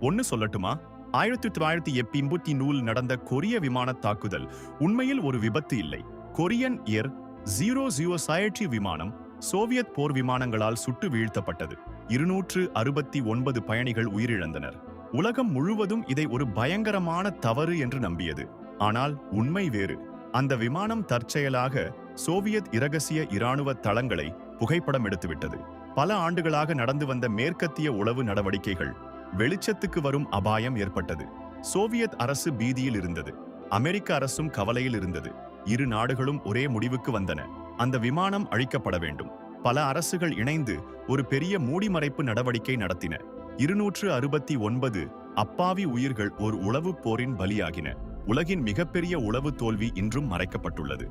ஒன்னு சொல்லட்டுமா? 1980 நடந்த கொரிய விமான தாக்குதல் உண்மையில் ஒரு விபத்து இல்லை. கொரியன் ஏர் 00 விமானம் சோவியத் போர் விமானங்களால் சுட்டு வீழ்த்தப்பட்டது. 269 பயணிகள் உயிரிழந்தனர். உலகம் முழுவதும் இதை ஒரு பயங்கரமான தவறு என்று நம்பியது. ஆனால் உண்மை வேறு. அந்த விமானம் தற்செயலாக சோவியத் இரகசிய இராணுவ தளங்களை புகைப்படம் எடுத்துவிட்டது. பல ஆண்டுகளாக நடந்து வந்த மேற்கத்திய உளவு நடவடிக்கைகள் வெளிச்சத்துக்கு வரும் அபாயம் ஏற்பட்டது. சோவியத் அரசு பீதியில் இருந்தது. அமெரிக்க அரசும் கவலையில் இருந்தது. இரு நாடுகளும் ஒரே முடிவுக்கு வந்தன. அந்த விமானம் அழிக்கப்பட வேண்டும். பல அரசுகள் இணைந்து ஒரு பெரிய மூடிமறைப்பு நடவடிக்கை நடத்தின. 269 அப்பாவி உயிர்கள் ஒரு உளவு போரின் பலியாகின. உலகின் மிகப்பெரிய உளவு தோல்வி இன்றும் மறைக்கப்பட்டுள்ளது.